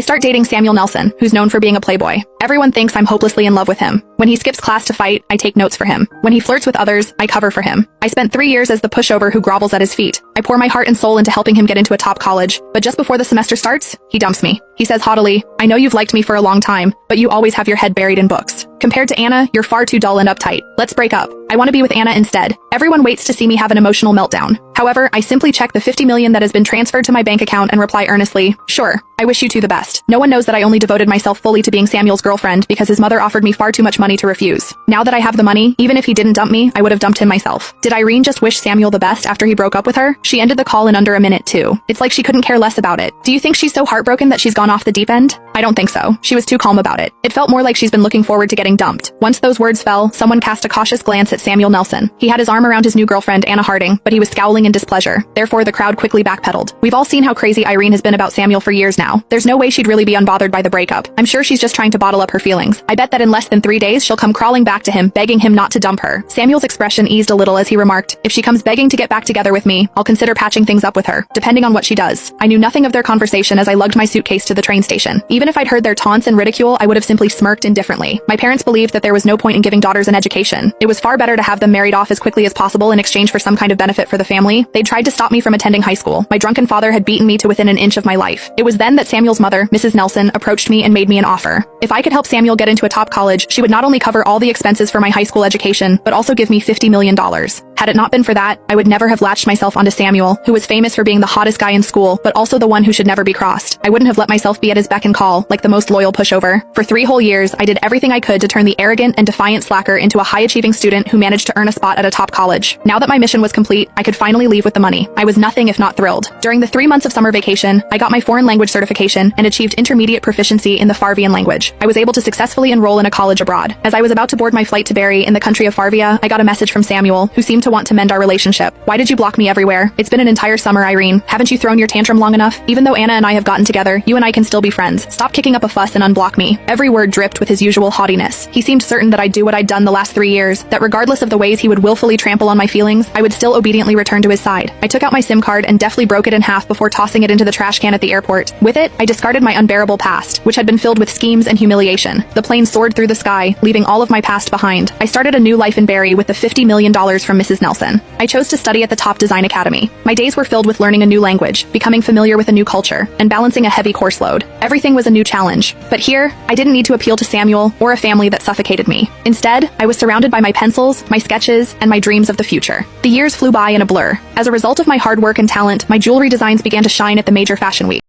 I start dating Samuel Nelson, who's known for being a playboy. Everyone thinks I'm hopelessly in love with him. When he skips class to fight, I take notes for him. When he flirts with others, I cover for him. I spent 3 years as the pushover who grovels at his feet. I pour my heart and soul into helping him get into a top college, but just before the semester starts, he dumps me. He says haughtily, "I know you've liked me for a long time, but you always have your head buried in books. Compared to Anna, you're far too dull and uptight. Let's break up. I want to be with Anna instead." Everyone waits to see me have an emotional meltdown. However, I simply check the 50 million that has been transferred to my bank account and reply earnestly, "Sure, I wish you two the best." No one knows that I only devoted myself fully to being Samuel's girlfriend because his mother offered me far too much money to refuse. Now that I have the money, even if he didn't dump me, I would have dumped him myself. Did Irene just wish Samuel the best after he broke up with her? She ended the call in under a minute too. It's like she couldn't care less about it. Do you think she's so heartbroken that she's gone off the deep end? I don't think so. She was too calm about it. It felt more like she's been looking forward to getting dumped. Once those words fell, someone cast a cautious glance at Samuel Nelson. He had his arm around his new girlfriend, Anna Harding, but he was scowling in displeasure. Therefore, the crowd quickly backpedaled. We've all seen how crazy Irene has been about Samuel for years now. There's no way she'd really be unbothered by the breakup. I'm sure she's just trying to bottle up her feelings. I bet that in less than 3 days, she'll come crawling back to him, begging him not to dump her. Samuel's expression eased a little as he remarked, "If she comes begging to get back together with me, I'll consider patching things up with her, depending on what she does." I knew nothing of their conversation as I lugged my suitcase to the train station. Even if I'd heard their taunts and ridicule, I would have simply smirked indifferently. My parents believed that there was no point in giving daughters an education. It was far better to have them married off as quickly as possible in exchange for some kind of benefit for the family. They'd tried to stop me from attending high school. My drunken father had beaten me to within an inch of my life. It was then that Samuel's mother, Mrs. Nelson, approached me and made me an offer. If I could help Samuel get into a top college, she would not only cover all the expenses for my high school education, but also give me $50 million. Had it not been for that, I would never have latched myself onto Samuel, who was famous for being the hottest guy in school, but also the one who should never be crossed. I wouldn't have let myself be at his beck and call, like the most loyal pushover. For 3 whole years, I did everything I could to turn the arrogant and defiant slacker into a high-achieving student who managed to earn a spot at a top college. Now that my mission was complete, I could finally leave with the money. I was nothing if not thrilled. During the 3 months of summer vacation, I got my foreign language certification and achieved intermediate proficiency in the Farvian language. I was able to successfully enroll in a college abroad. As I was about to board my flight to Bari in the country of Farvia, I got a message from Samuel, who seemed to want to mend our relationship. "Why did you block me everywhere? It's been an entire summer, Irene. Haven't you thrown your tantrum long enough? Even though Anna and I have gotten together, you and I can still be friends. Stop kicking up a fuss and unblock me." Every word dripped with his usual haughtiness. He seemed certain that I'd do what I'd done the last 3 years, that regardless of the ways he would willfully trample on my feelings, I would still obediently return to his side. I took out my SIM card and deftly broke it in half before tossing it into the trash can at the airport. With it, I discarded my unbearable past, which had been filled with schemes and humiliation. The plane soared through the sky, leaving all of my past behind. I started a new life in Bari with the $50 million from Mrs. Nelson. I chose to study at the top design academy. My days were filled with learning a new language, becoming familiar with a new culture, and balancing a heavy course load. Everything was a new challenge. But here, I didn't need to appeal to Samuel or a family that suffocated me. Instead, I was surrounded by my pencils, my sketches, and my dreams of the future. The years flew by in a blur. As a result of my hard work and talent, my jewelry designs began to shine at the major fashion weeks.